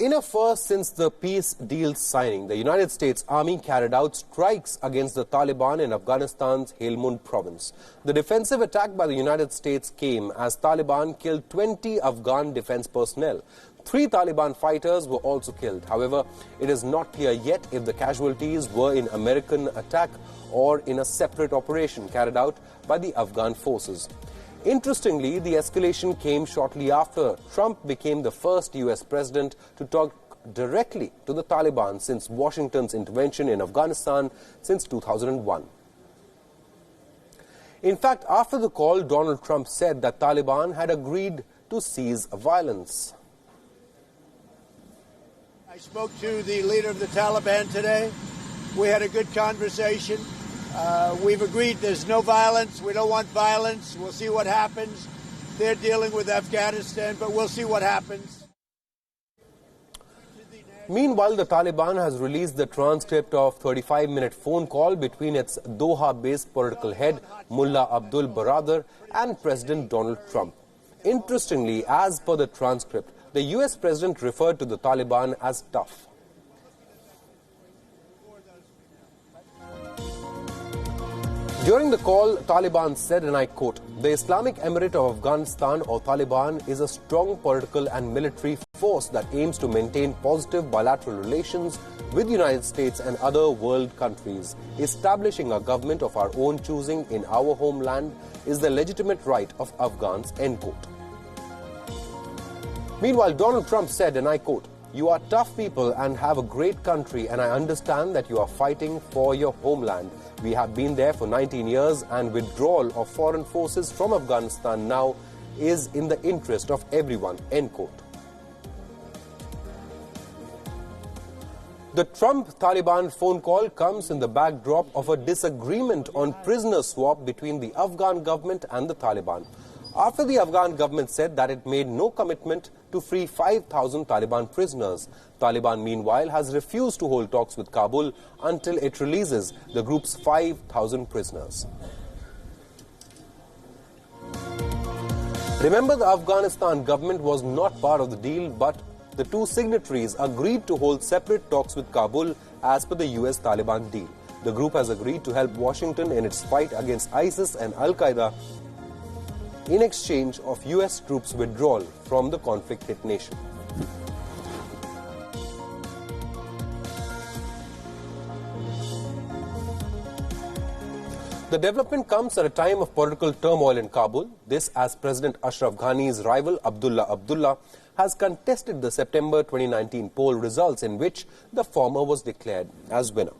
In a first since the peace deal signing, the United States Army carried out strikes against the Taliban in Afghanistan's Helmand province. The defensive attack by the United States came as Taliban killed 20 Afghan defense personnel. 3 Taliban fighters were also killed. However, it is not clear yet if the casualties were in American attack or in a separate operation carried out by the Afghan forces. Interestingly, the escalation came shortly after Trump became the first US president to talk directly to the Taliban since Washington's intervention in Afghanistan since 2001. In fact, after the call, Donald Trump said that Taliban had agreed to cease violence. I spoke to the leader of the Taliban today. We had a good conversation. We've agreed there's no violence. We don't want violence. We'll see what happens. They're dealing with Afghanistan, but we'll see what happens. Meanwhile, the Taliban has released the transcript of a 35-minute phone call between its Doha-based political head, Mullah Abdul Baradar, and President Donald Trump. Interestingly, as per the transcript, the US president referred to the Taliban as tough. During the call, Taliban said, and I quote, "The Islamic Emirate of Afghanistan, or Taliban, is a strong political and military force that aims to maintain positive bilateral relations with the United States and other world countries. Establishing a government of our own choosing in our homeland is the legitimate right of Afghans," end quote. Meanwhile, Donald Trump said, and I quote, "You are tough people and have a great country, and I understand that you are fighting for your homeland. We have been there for 19 years, and withdrawal of foreign forces from Afghanistan now is in the interest of everyone," end quote. The Trump-Taliban phone call comes in the backdrop of a disagreement on prisoner swap between the Afghan government and the Taliban. After the Afghan government said that it made no commitment to free 5,000 Taliban prisoners. Taliban, meanwhile, has refused to hold talks with Kabul until it releases the group's 5,000 prisoners. Remember, the Afghanistan government was not part of the deal, but the two signatories agreed to hold separate talks with Kabul as per the US-Taliban deal. The group has agreed to help Washington in its fight against ISIS and Al-Qaeda in exchange of US troops' withdrawal from the conflict-hit nation. The development comes at a time of political turmoil in Kabul. This as President Ashraf Ghani's rival Abdullah Abdullah has contested the September 2019 poll results in which the former was declared as winner.